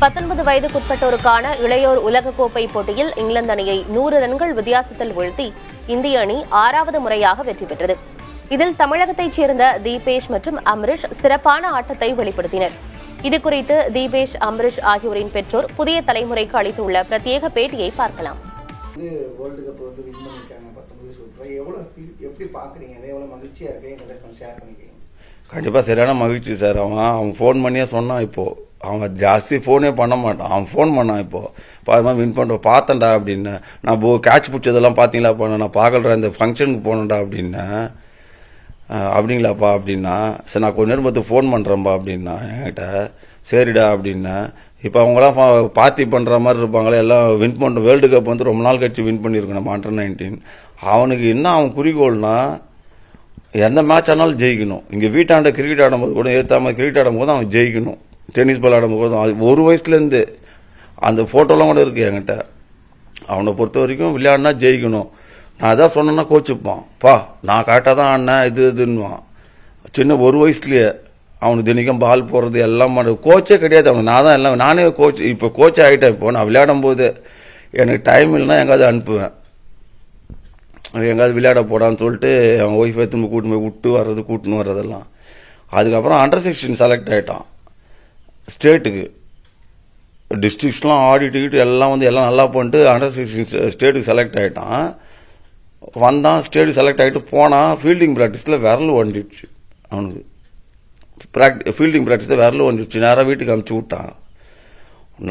19 வயதுக்குட்பட்டோருக்கான இளையோர் உலகக்கோப்பை போட்டியில் இங்கிலாந்து அணியை 100 ரன்கள் வித்தியாசத்தில் வீழ்த்தி இந்திய அணி 6வது முறையாக வெற்றி பெற்றது. இதில் தமிழகத்தைச் சேர்ந்த தீபேஷ் மற்றும் அம்ரிஷ் சிறப்பான ஆட்டத்தை வெளிப்படுத்தினர். இதுகுறித்து தீபேஷ், அம்ரிஷ் ஆகியோரின் பெற்றோர் புதிய தலைமுறைக்கு அளித்துள்ள பிரத்யேக பேட்டியை பார்க்கலாம். கண்டிப்பா சரியான மகிழ்ச்சி சார். அவன் ஃபோன் பண்ணியே சொன்னான். இப்போ அவன் ஜாஸ்தி ஃபோனே பண்ண மாட்டான். அவன் ஃபோன் பண்ணான். இப்போ மாதிரி வின் பண்ண பார்த்தேன்டா அப்படின்னு. நான் கேட்ச் பிடிச்சதெல்லாம் பார்த்தீங்களா போனேன், நான் பார்க்கல, இந்த ஃபங்க்ஷனுக்கு போனேன்டா அப்படின்னேன். அப்படிங்களாப்பா அப்படின்னா, சரி நான் கொஞ்ச நேரம் பார்த்து ஃபோன் பண்ணுறேன்ப்பா அப்படின்னா என்கிட்ட. சரிடா அப்படின்னா, இப்போ அவங்களாம் பார்ட்டி பண்ணுற மாதிரி இருப்பாங்களே, எல்லாம் வின் பண்ண வேர்ல்டு கப் வந்து ரொம்ப நாள் கழிச்சு வின் பண்ணியிருக்கோம் நம்ம அண்டர்-19. அவனுக்கு என்ன அவன் குறிக்கோள்னா, எந்த மேட்ச் ஆனாலும் ஜெயிக்கணும். இங்கே வீட்டாண்ட கிரிக்கெட் ஆடும்போது கூட ஏற்றாம கிரிக்கெட் ஆடும்போது அவன் ஜெயிக்கணும். டென்னிஸ் பால் ஆடும்போது ஒரு வயசுலேருந்து அந்த ஃபோட்டோலாம் கூட இருக்கு என்கிட்ட. அவனை பொறுத்த வரைக்கும் விளையாடினா ஜெயிக்கணும். நான் எதாவது சொன்னேன்னா கோச்சுப்பான். நான் கரெக்டாக தான் ஆடினேன் இதுன்னுவான். சின்ன ஒரு வயசுலேயே அவனுக்கு தினைக்கும் பால் போடுறது எல்லாம் கோச்சே கிடையாது அவனுக்கு. நான் தான் எல்லாம், நானே கோச். இப்போ கோச்சே ஆகிட்டேன். இப்போ நான் விளையாடும் போது எனக்கு டைம் இல்லைன்னா எங்காவது அனுப்புவேன், எங்காவது விளையாட போடான்னு சொல்லிட்டு அவன் ஒய்ஃபை திரும்ப கூட்டின்னு போய் கூட்டின்னு வர்றதெல்லாம். அதுக்கப்புறம் அண்டர்-16 செலக்ட் ஆகிட்டான் ஸ்டேட்டுக்கு. டிஸ்ட்ரிக்ஸ்லாம் ஆடிட்டு எல்லாம் வந்து எல்லாம் நல்லா பண்ணிட்டு அண்டர்-16 ஸ்டேட்டுக்கு செலக்ட் ஆகிட்டான். வந்தான், ஸ்டேட்டுக்கு செலக்ட் ஆகிட்டு போனான். ஃபீல்டிங் ப்ராக்டிஸில் விரல் ஒண்டிடுச்சு அவனுக்கு. ஃபீல்டிங் ப்ராக்டிஸில் விரல் ஒண்டிடுச்சு. நேராக வீட்டுக்கு அனுப்பிச்சி விட்டாங்க.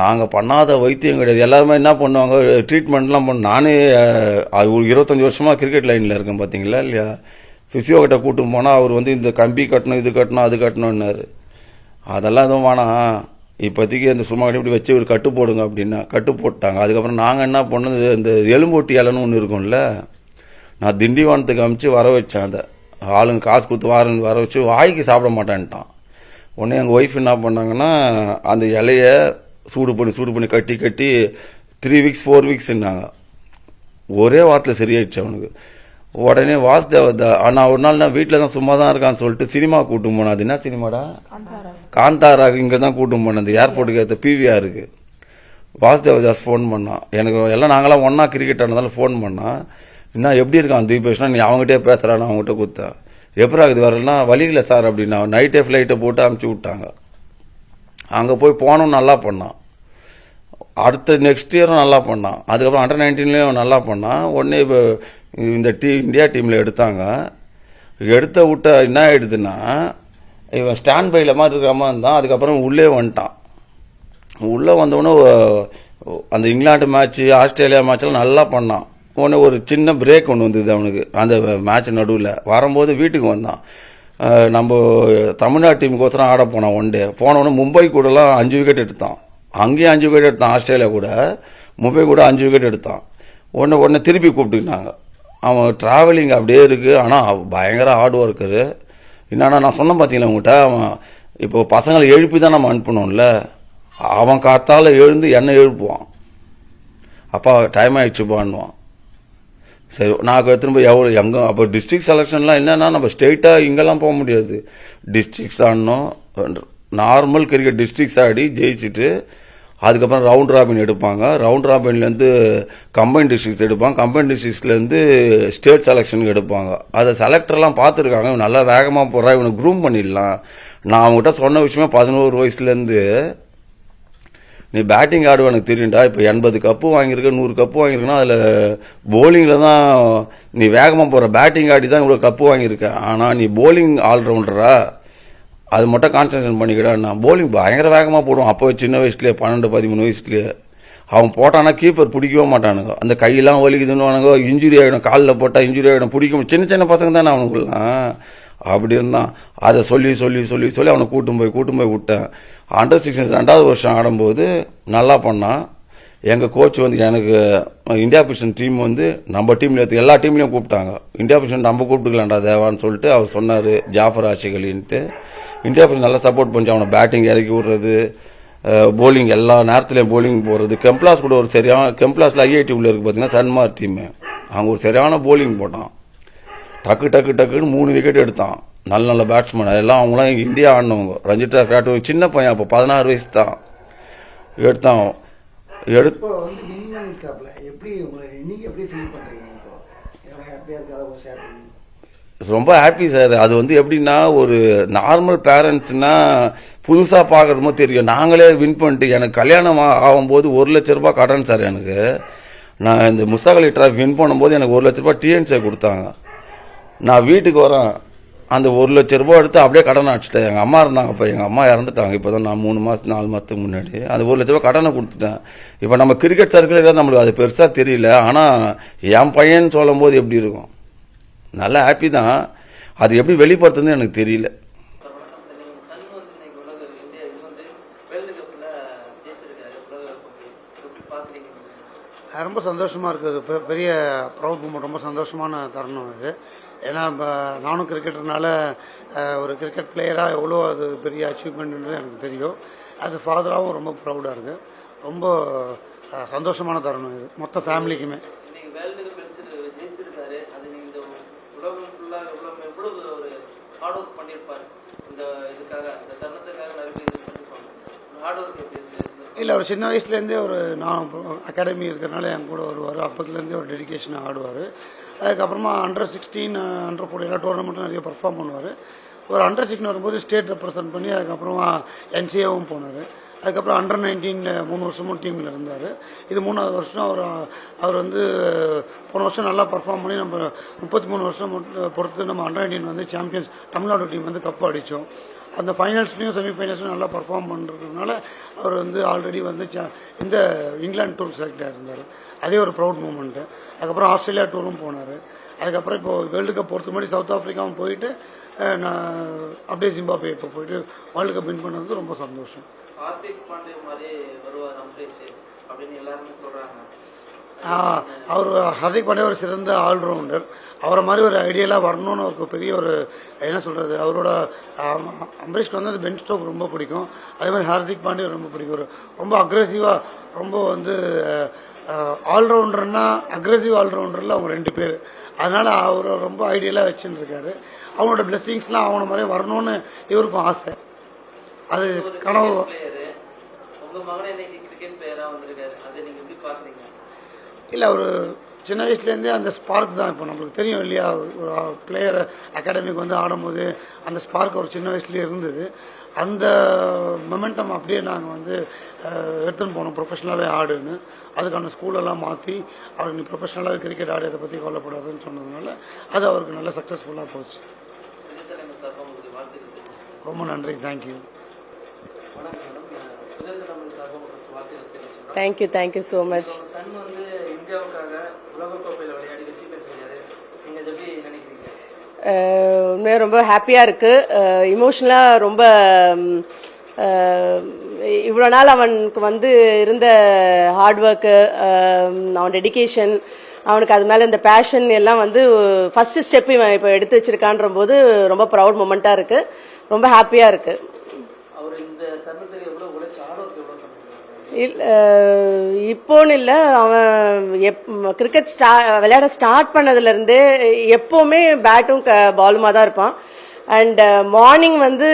நாங்கள் பண்ணாத வைத்தியம் கிடையாது. எல்லாருமே என்ன பண்ணுவாங்க, ட்ரீட்மெண்ட்லாம் நானே ஒரு 25 வருஷமாக கிரிக்கெட் லைனில் இருக்கேன் பார்த்தீங்களா இல்லையா. ஃபிசியோ கிட்ட கூட்டும் போனால் அவர் வந்து இந்த கம்பி கட்டணும், இது கட்டணும், அது கட்டணும்னாரு. அதெல்லாம் எதுவும் வேணாம், இப்போதைக்கு அந்த சும்மா இப்படி வச்சு ஒரு கட்டு போடுங்க அப்படின்னா கட்டு போட்டாங்க. அதுக்கப்புறம் நாங்கள் என்ன பண்ணது, இந்த எலும்பூட்டி இலைன்னு ஒன்று இருக்கும்ல, நான் திண்டிவனத்துக்கு அனுப்பிச்சு வர வச்சேன். அதை ஆளுங்க காசு கொடுத்து வர வச்சு வாய்க்கு சாப்பிட மாட்டேன்ட்டான். உடனே எங்கள் ஒய்ஃப் என்ன பண்ணாங்கன்னா, அந்த இலைய சூடு பண்ணி கட்டி 3 வீக்ஸ் 4 வீக்ஸ்ன்னாங்க. ஒரே வாரத்தில் சரியாயிடுச்சு அவனுக்கு. உடனே வாசுதேவ நான் ஒரு நாள் நான் வீட்டில் தான் சும்மா தான் இருக்கான்னு சொல்லிட்டு சினிமா கூட்டும் போனேன். அது என்ன சினிமாடா, காந்தாரா. இங்கே தான் கூட்டும் போனேன், அந்த ஏர்போர்ட்டுக்கு ஏற்ற பிவிஆருக்கு. வாசுதேவதாஸ் ஃபோன் பண்ணான் எனக்கு. எல்லாம் நாங்களாம் ஒன்னா கிரிக்கெட் ஆனதால ஃபோன் பண்ணான். என்ன எப்படி இருக்கான் தீபேஷ்னா, நீ அவங்ககிட்டே பேசுறான்னு அவங்ககிட்ட கொடுத்தேன். எப்படா இது வரலன்னா, வழியில் சார் அப்படின்னா நைட்டே ஃப்ளைட்டை போட்டு அனுப்பிச்சி விட்டாங்க. அங்கே போய் போனோம், நல்லா பண்ணான். அடுத்த நெக்ஸ்ட் இயரும் நல்லா பண்ணான். அதுக்கப்புறம் அண்டர்-19 நல்லா பண்ணான். உடனே இப்போ இந்த இந்தியா டீமில் எடுத்தாங்க. எடுத்த விட்ட என்ன ஆயிடுதுன்னா, இவன் ஸ்டாண்ட் பைல மாதிரி இருக்கிற மாதிரி இருந்தான். அதுக்கப்புறம் உள்ளே வந்துட்டான். உள்ளே வந்தவொடனே அந்த இங்கிலாந்து மேட்ச், ஆஸ்திரேலியா மேட்ச்லாம் நல்லா பண்ணான். உடனே ஒரு சின்ன பிரேக் ஒன்று வந்தது அவனுக்கு அந்த மேட்ச் நடுவில். வரும்போது வீட்டுக்கு வந்தான். நம்ம தமிழ்நாடு டீமுக்கு ஒருத்தரம் ஆட போனான். ஒன் டே போனவொடனே மும்பை கூடலாம் 5 விக்கெட் எடுத்தான். அங்கேயும் 5 விக்கெட் எடுத்தான். ஆஸ்திரேலியா கூட, மும்பை கூட 5 விக்கெட் எடுத்தான். உடனே திருப்பி கூப்பிட்டுக்கிட்டாங்க. அவன் டிராவலிங் அப்படியே இருக்கு. ஆனால் பயங்கர ஹார்ட் ஒர்க்கரு. என்னன்னா, நான் சொன்னேன் பார்த்தீங்களா உங்கள்கிட்ட, அவன் இப்போ பசங்களை எழுப்பி தான் நம்ம அனுப்பணும்ல. அவன் காத்தால எழுந்து என்ன எழுப்புவான், அப்பா டைம் ஆயிடுச்சுப்பான்னுவான். சரி நான் திரும்ப எங்கே அப்போ டிஸ்ட்ரிக்ட் செலெக்ஷன்லாம் என்னன்னா, நம்ம ஸ்டேட்டாக இங்கெல்லாம் போக முடியாது. டிஸ்ட்ரிக்ஸ் ஆடணும், நார்மல் கிரிக்கெட் டிஸ்ட்ரிக்ஸ் ஆடி ஜெயிச்சுட்டு அதுக்கப்புறம் ரவுண்ட் ராபின் எடுப்பாங்க. ரவுண்ட் ராபின்லேருந்து கம்பைன் டிஸ்ட்ரிக்ஸ் எடுப்பாங்க. கம்பைன் டிஸ்ட்ரிக்ஸ்லேருந்து ஸ்டேட் செலெக்ஷனுக்கு எடுப்பாங்க. அதை செலக்டர்லாம் பார்த்துருக்காங்க. இவன் நல்லா வேகமாக போடுறான், இவனை க்ரூம் பண்ணிடலாம். நான் அவங்ககிட்ட சொன்ன விஷயமே 11 வயசுலேருந்து நீ பேட்டிங் ஆடுவ எனக்கு தெரியும்டா. இப்போ 80 கப்பு வாங்கியிருக்க, 100 கப்பு வாங்கியிருக்கனா அதில் போலிங்கில் தான் நீ வேகமாக போகிற. பேட்டிங் ஆடி தான் இவ்வளோ கப்பு வாங்கியிருக்க. ஆனால் நீ போலிங் ஆல்ரவுண்டரா, அது மட்டும் கான்சன்ட்ரேஷன் பண்ணிக்கிட்டா. நான் போலிங் பயங்கர வேகமாக போடுவான். அப்போ சின்ன வயசுலேயே 12-13 வயசுலேயே அவன் போட்டானா கீப்பர் பிடிக்கவே மாட்டானுங்க. அந்த கையெல்லாம் வலிக்குதுன்னு இன்ஜுரி ஆகிடும், காலில் போட்டால் இன்ஜுரி ஆகிடும், பிடிக்கும். சின்ன பசங்க தானே அவனுக்குலாம். அப்படி இருந்தான். அதை சொல்லி அவனை கூட்டும் போய் விட்டேன். அண்டர்-16 2வது வருஷம் ஆடும்போது நல்லா பண்ணான். எங்கள் கோச் வந்து எனக்கு இந்தியா பொசிஷன் டீம் வந்து நம்ம டீம்ல எடுத்து எல்லா டீம்லையும் கூப்பிட்டாங்க. இந்தியா பொசிஷன் நம்ம கூப்பிட்டுக்கலாம்டா தேவான்னு சொல்லிட்டு அவர் சொன்னார், ஜாஃபர் ஆஷிகலின்ட்டு. இந்தியா பொசிஷன் நல்லா சப்போர்ட் பண்ணி அவனை பேட்டிங் இறக்கி விடுறது, போலிங் எல்லா நேரத்துலையும் போலிங் போடுறது. கெம்ப்ளாஸ் கூட ஒரு சரியான, கெம்ப்ளாஸில் ஐஐடி உள்ள இருக்கு பார்த்தீங்கன்னா சன்மார் டீமு, அங்கே ஒரு சரியான போலிங் போட்டான். டக்குன்னு 3 விக்கெட் எடுத்தான். நல்ல பேட்ஸ்மேன் எல்லாம். அவங்களாம் இந்தியா ஆடினவங்க, ரஞ்சி டிராஃபி ஆடுறவங்க. சின்ன பையன், அப்போ 16 வயசு தான். எடுத்தான் இப்போ வந்து வின் பண்ணிருக்காப்ல, எப்படி நீங்க எப்படி ஃபீல் பண்றீங்க? இப்போ எவ்வளவு ஹாப்பியா இருக்கா ஷேர் பண்ணுங்க. ரொம்ப ஹாப்பி சார். அது வந்து எப்படின்னா, ஒரு நார்மல் பேரண்ட்ஸ்னா புதுசா பாக்குறதுமோ தெரியும். நாங்களே வின் பண்ணிட்டு எனக்கு கல்யாணம் ஆகும்போது 1 லட்சம் ரூபாய் கடன் சார். எனக்கு நான் இந்த முஸ்தாக் அலி டிராஃபி வின் பண்ணும்போது எனக்கு 1 லட்சம் ரூபாய் டிஎன்சி கொடுத்தாங்க. நான் வீட்டுக்கு வரேன், அந்த 1 லட்சம் ரூபாய் எடுத்து அப்படியே கடன் அடிச்சிட்டேன். எங்க அம்மா இருந்தாங்க, இப்ப எங்க அம்மா இறந்துட்டாங்க. இப்பதான் நான் 3 மாசம் 4 மாசத்துக்கு முன்னாடி அந்த 1 லட்சம் ரூபாய் கடனை கொடுத்துட்டேன். இப்ப நம்ம கிரிக்கெட் சர்க்கிள் நம்மளுக்கு அது பெருசா தெரியல. ஆனா என் பையன் சொல்லும் போது எப்படி இருக்கும், நல்ல ஹாப்பி தான். அது எப்படி வெளிப்படுத்துன்னு எனக்கு தெரியல. ரொம்ப சந்தோஷமா இருக்குது. பெரிய ப்ரௌட் மூமெண்ட், ரொம்ப சந்தோஷமான தருணம் இது. ஏன்னா நானும் கிரிக்கெட்டர்னால ஒரு கிரிக்கெட் பிளேயராக எவ்வளோ அது பெரிய அச்சீவ்மெண்ட்ன்றது எனக்கு தெரியும். ஆஸ் எ ஃபாதராகவும் ரொம்ப ப்ரௌடாக இருக்கு. ரொம்ப சந்தோஷமான தருணம் இது மொத்த ஃபேமிலிக்குமே. இல்லை, ஒரு சின்ன வயசுலேருந்தே ஒரு நான் அகாடமி இருக்கிறனால என் கூட வருவார். அப்பத்துலேருந்தே ஒரு டெடிக்கேஷனாக ஆடுவார். அதுக்கப்புறமா Under-16 Under-14 எல்லா டோர்னமெண்ட்டும் நிறைய பர்ஃபார்ம் பண்ணுவார். ஒரு Under-16 வரும்போது ஸ்டேட் ரெப்ரசன்ட் பண்ணி அதுக்கப்புறமா NCAவும் போனார். அதுக்கப்புறம் Under-19 3 வருஷமும் டீமில் இருந்தார். இது 3வது வருஷம். அவர் வந்து போன வருஷம் நல்லா பர்ஃபார்ம் பண்ணி நம்ம 33 வருஷம் பொறுத்து நம்ம Under-19 வந்து சாம்பியன்ஸ் தமிழ்நாடு டீம் வந்து கப் அடித்தோம். அந்த ஃபைனல்ஸ்லையும் செமிஃபைனல்ஸ்லையும் நல்லா பர்ஃபார்ம் பண்ணுறதுனால அவர் வந்து ஆல்ரெடி வந்து இந்த இங்கிலாந்து டூருக்கு செலக்ட் ஆகிருந்தார். அதே ஒரு ப்ரௌட் மூமெண்ட்டு. அதுக்கப்புறம் ஆஸ்திரேலியா டூரும் போனார். அதுக்கப்புறம் இப்போ வேர்ல்டு கப் பொறுத்த மாதிரி சவுத் ஆஃப்ரிக்காவும் போயிட்டு அப்படியே ஜிம்பாப்வே இப்போ போயிட்டு வேர்ல்டு கப் வின் பண்ணது ரொம்ப சந்தோஷம். அவர் ஹார்திக் பாண்டியா ஒரு சிறந்த ஆல்ரவுண்டர். அவரை மாதிரி ஒரு ஐடியலாக வரணும்னு அவருக்கு பெரிய ஒரு என்ன சொல்றது, அவரோட அம்பரீஷ்க்கு வந்து அந்த பென் ஸ்டோக் ரொம்ப பிடிக்கும். அதே மாதிரி ஹார்திக் பாண்டியா ரொம்ப பிடிக்கும். ரொம்ப அக்ரெசிவா, ரொம்ப வந்து ஆல்ரவுண்டர்னா அக்ரெசிவ் ஆல்ரவுண்டர்ல அவங்க 2 பேர். அதனால அவரை ரொம்ப ஐடியலாக வச்சுட்டு இருக்காரு. அவனோட பிளெஸிங்ஸ்லாம் அவனை மாதிரி வரணும்னு இவருக்கும் ஆசை. அது கனவு. இல்லை, ஒரு சின்ன வயசுலேருந்தே அந்த ஸ்பார்க் தான். இப்போ நம்மளுக்கு தெரியும் இல்லையா, ஒரு பிளேயர் அகாடமிக்கு வந்து ஆடும்போது அந்த ஸ்பார்க் ஒரு சின்ன வயசுலேயே இருந்தது. அந்த மொமெண்டம் அப்படியே நாங்கள் வந்து எடுத்துன்னு போனோம், ப்ரொஃபஷனலாகவே ஆடுன்னு. அதுக்கான ஸ்கூலெல்லாம் மாற்றி அவருக்கு நீ ப்ரொஃபஷனலாகவே கிரிக்கெட் ஆடு, அதை பற்றி கவலைப்படாதுன்னு சொன்னதுனால அது அவருக்கு நல்ல சக்ஸஸ்ஃபுல்லாக போச்சு. ரொம்ப நன்றி. தேங்க்யூ. Thank you so much. உண்மையாக ரொம்ப ஹாப்பியாக இருக்குது. இமோஷனலாக ரொம்ப இவ்வளோ நாள் அவனுக்கு வந்து இருந்த ஹார்ட் ஒர்க்கு, அவன் டெடிக்கேஷன், அவனுக்கு அது மேலே இந்த பேஷன் எல்லாம் வந்து ஃபர்ஸ்ட் ஸ்டெப் இவன் இப்போ எடுத்து வச்சிருக்கான்ற போது ரொம்ப ப்ரௌட் மூமெண்ட்டாக இருக்குது. ரொம்ப ஹாப்பியாக இருக்குது. இப்போன்னு இல்லை, அவன் கிரிக்கெட் விளையாட ஸ்டார்ட் பண்ணதுலேருந்தே எப்போவுமே பேட்டும் பாலுமா தான் இருப்பான். அண்ட் மார்னிங் வந்து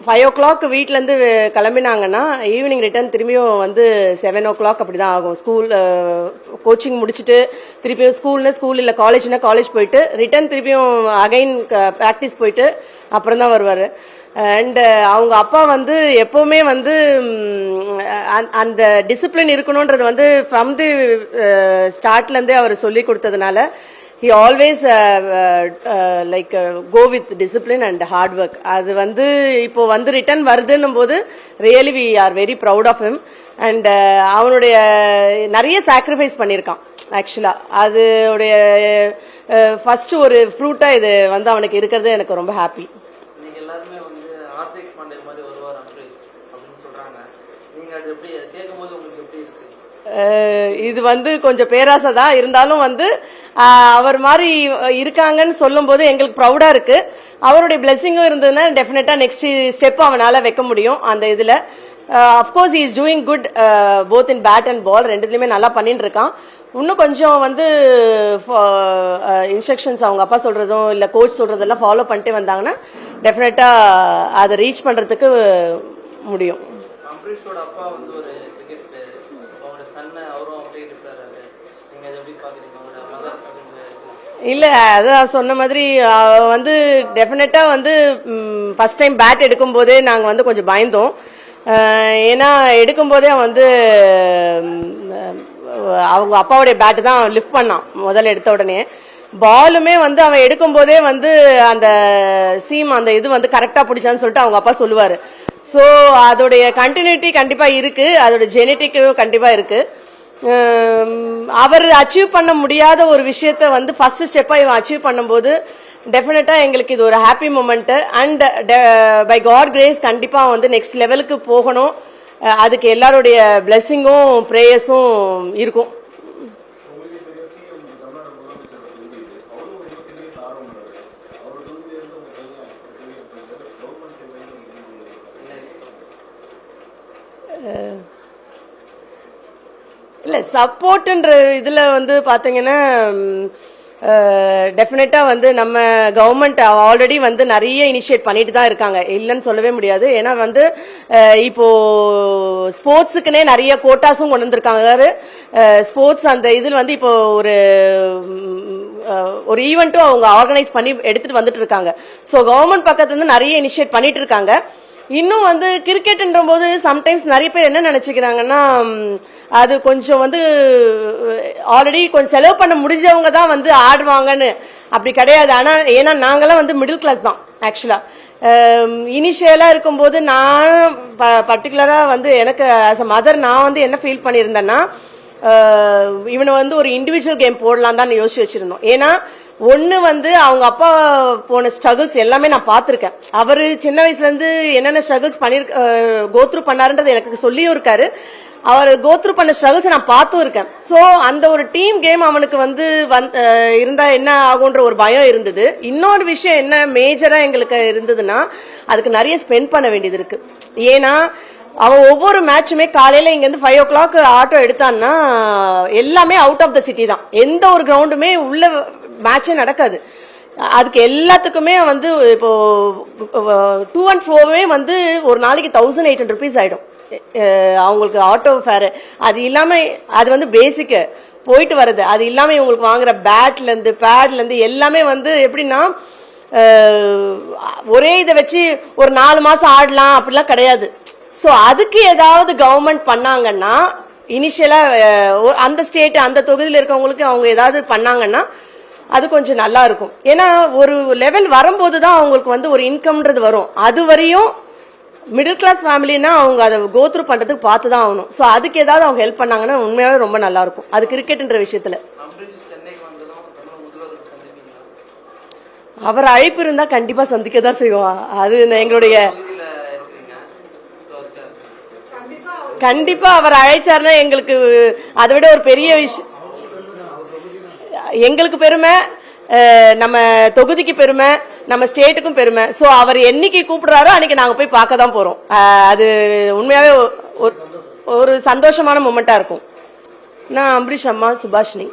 5 o'clock வீட்டிலேருந்து கிளம்பினாங்கன்னா ஈவினிங் ரிட்டர்ன் திரும்பியும் வந்து 7 o'clock அப்படி தான் ஆகும். ஸ்கூல் கோச்சிங் முடிச்சுட்டு திருப்பியும் ஸ்கூல் இல்லை காலேஜ்னா காலேஜ் போயிட்டு ரிட்டர்ன் திருப்பியும் அகைன் ப்ராக்டிஸ் போயிட்டு அப்புறம் தான் வருவார். அண்ட் அவங்க அப்பா வந்து எப்பவுமே வந்து அந்த டிசிப்ளின் இருக்கணும்ன்றது வந்து ஃப்ரம் தி ஸ்டார்ட்லேருந்தே அவர் சொல்லி கொடுத்ததுனால he always like go with discipline and hard work. அது வந்து இப்போ வந்து ரிட்டர்ன் வருதுன்னும் போது really we are very proud of him. And அவனுடைய நிறைய சாக்ரிஃபைஸ் பண்ணியிருக்கான் ஆக்சுவலா. அதோடைய ஃபர்ஸ்ட் ஒரு ஃப்ரூட்டா இது வந்து அவனுக்கு இருக்கிறது எனக்கு ரொம்ப ஹாப்பி. இது வந்து கொஞ்சம் பேராசை தான் இருந்தாலும் வந்து அவர் மாதிரி இருக்காங்கன்னு சொல்லும் போது எங்களுக்கு ப்ரௌடா இருக்கு. அவருடைய பிளெஸிங்கும் இருந்ததுன்னா டெஃபினட்டா நெக்ஸ்ட் ஸ்டெப் அவனால வைக்க முடியும் அந்த இதுல. Of course is doing good both in bat and ball, ரெண்டுத்துலயுமே நல்லா பண்ணிட்டு இருக்கான். இன்னும் கொஞ்சம் வந்து இன்ஸ்ட்ரக்ஷன்ஸ் அவங்க அப்பா சொல்றதும் இல்ல கோச் சொல்றதெல்லாம் ஃபாலோ பண்ணிட்டு வந்தாங்கன்னா டெஃபினட்டா அதை ரீச் பண்றதுக்கு முடியும். அப்பா வந்து ஒரு கிரிக்கெட் பிளேயர். அவரோட சன்னை அவரும் அப்படியே இருக்கிறாரு. நீங்க அதை எப்படி பாக்குறீங்க? அவரோட மதர் அப்படின்னு இல்ல அதான் சொன்ன மாதிரி வந்து டெஃபினட்டா வந்து ஃபர்ஸ்ட் டைம் பேட் எடுக்கும் போதே நாங்க வந்து கொஞ்சம் பயந்தோம். ஏன்னா எடுக்கும் போதே அவன் வந்து அவங்க அப்பாவுடைய பேட்டு தான் லிஃப்ட் பண்ணான் முதல்ல எடுத்த உடனே. பாலுமே வந்து அவன் எடுக்கும் போதே வந்து அந்த சீம் அந்த இது வந்து கரெக்டா பிடிச்சான்னு சொல்லிட்டு அவங்க அப்பா சொல்லுவாரு. ஸோ அதோடைய கண்டினியூட்டி கண்டிப்பா இருக்கு, அதோட ஜெனட்டிக்கும் கண்டிப்பா இருக்கு. அவர் அச்சீவ் பண்ண முடியாத ஒரு விஷயத்த வந்து ஃபர்ஸ்ட் ஸ்டெப்பா இவன் அச்சீவ் பண்ணும்போது டெஃபினட்டா எங்களுக்கு இது ஒரு happy moment. And by God grace கண்டிப்பா வந்து நெக்ஸ்ட் லெவலுக்கு போகணும். அதுக்கு எல்லாருடைய பிளெஸிங்கும் பிரேயர்ஸும் இருக்கும். இல்ல சப்போர்ட்ன்ற இதுல வந்து பாத்தீங்கன்னா டெஃபினட்டா வந்து நம்ம கவர்மெண்ட் ஆல்ரெடி வந்து நிறைய இனிஷியேட் பண்ணிட்டு தான் இருக்காங்க, இல்லைன்னு சொல்லவே முடியாது. ஏன்னா வந்து இப்போ ஸ்போர்ட்ஸுக்குன்னே நிறைய கோட்டாஸும் கொண்டு வந்திருக்காங்க. ஸ்போர்ட்ஸ் அந்த இதில் வந்து இப்போ ஒரு ஈவெண்ட்டும் அவங்க ஆர்கனைஸ் பண்ணி எடுத்துட்டு வந்துட்டு இருக்காங்க. ஸோ கவர்மெண்ட் பக்கத்துல இருந்து நிறைய இனிஷியேட் பண்ணிட்டு இருக்காங்க. இன்னும் வந்து கிரிக்கெட்ன்ற போது சம்டைம்ஸ் நிறைய பேர் என்ன நினைச்சுக்கிறாங்கன்னா அது கொஞ்சம் வந்து ஆல்ரெடி கொஞ்சம் செலவு பண்ண முடிஞ்சவங்க தான் வந்து ஆடுவாங்கன்னு. அப்படி கிடையாது. ஆனா ஏன்னா நாங்கெல்லாம் வந்து மிடில் கிளாஸ் தான் ஆக்சுவலா. இனிஷியலா இருக்கும்போது நான் பர்டிகுலரா வந்து எனக்கு ஆஸ் அ மதர் நான் வந்து என்ன ஃபீல் பண்ணியிருந்தேன்னா இவனை வந்து ஒரு இண்டிவிஜுவல் கேம் போடலாம் தான் யோசிச்சு வச்சிருந்தோம். ஏன்னா ஒண்ணு வந்து அவங்க அப்பா போன ஸ்ட்ரகிள்ஸ் எல்லாமே நான் பார்த்திருக்கேன். அவரு சின்ன வயசுல இருந்து என்னென்ன ஸ்ட்ரகிள்ஸ் கோத்ரூ பண்ணாருன்றது எனக்கு சொல்லியும் இருக்காரு. அவர் கோத்ரூ பண்ண ஸ்ட்ரகிள்ஸ் நான் பார்த்தும் இருக்கேன். சோ அந்த ஒரு டீம் கேம் அவனுக்கு வந்து இருந்தா என்ன ஆகுன்ற ஒரு பயம் இருந்தது. இன்னொரு விஷயம் என்ன மேஜரா எங்களுக்கு இருந்ததுன்னா அதுக்கு நிறைய ஸ்பெண்ட் பண்ண வேண்டியது இருக்கு. ஏன்னா அவன் ஒவ்வொரு மேட்சுமே காலையில இங்க இருந்து 5 o'clock ஆட்டோ எடுத்தான்னா எல்லாமே அவுட் ஆஃப் த சிட்டி தான். எந்த ஒரு கிரவுண்டுமே உள்ள மேட்சே நடக்காது. அதுக்கு எல்லாத்துக்குமே வந்து இப்போ 2 and 4 வந்து ஒரு நாளைக்கு 1800 rupees ஆயிடும் அவங்களுக்கு ஆட்டோ ஃபேர். அது இல்லாம அது வந்து பேசிக் போயிட்டு வருது. அது இல்லாம இவங்களுக்கு வாங்குற பேட்ல இருந்து பேட்ல இருந்து எல்லாமே வந்து எப்படின்னா ஒரே இதை வச்சு ஒரு 4 மாசம் ஆடலாம் அப்படிலாம் கிடையாது. சோ அதுக்கு ஏதாவது கவர்மெண்ட் பண்ணாங்கன்னா இனிஷியலா அந்த ஸ்டேட் அந்த தொகுதியில் இருக்கவங்களுக்கு அவங்க ஏதாவது பண்ணாங்கன்னா அது கொஞ்சம் நல்லா இருக்கும். ஏன்னா ஒரு லெவல் வரும்போது தான் அவங்களுக்கு வந்து ஒரு இன்கம்ன்றது வரும். அது வரையும் மிடில் கிளாஸ் ஃபேமிலினா அவங்க அதை கோத்ரூ பண்றதுக்கு பார்த்து தான் ஆகணும். ஸோ அதுக்கு ஏதாவது அவங்க ஹெல்ப் பண்ணாங்கன்னா உண்மையாவே ரொம்ப நல்லா இருக்கும். அது கிரிக்கெட்ன்ற விஷயத்துல அவர் அழைப்பு இருந்தா கண்டிப்பா சந்திக்க தான் செய்வோம். அது எங்களுடைய கண்டிப்பா அவர் அழைச்சாருன்னா எங்களுக்கு அதை விட ஒரு பெரிய விஷயம். எங்களுக்கு பெருமை, நம்ம தொகுதிக்கு பெருமை, நம்ம ஸ்டேட்டுக்கும் பெருமை. சோ அவர் என்னைக்கு கூப்பிடுறாரோ அன்னைக்கு நாங்க போய் பார்க்க தான் போறோம். அது உண்மையாவே ஒரு சந்தோஷமான மொமெண்டா இருக்கும். நான் அம்பரீஷ் அம்மா சுபாஷினி.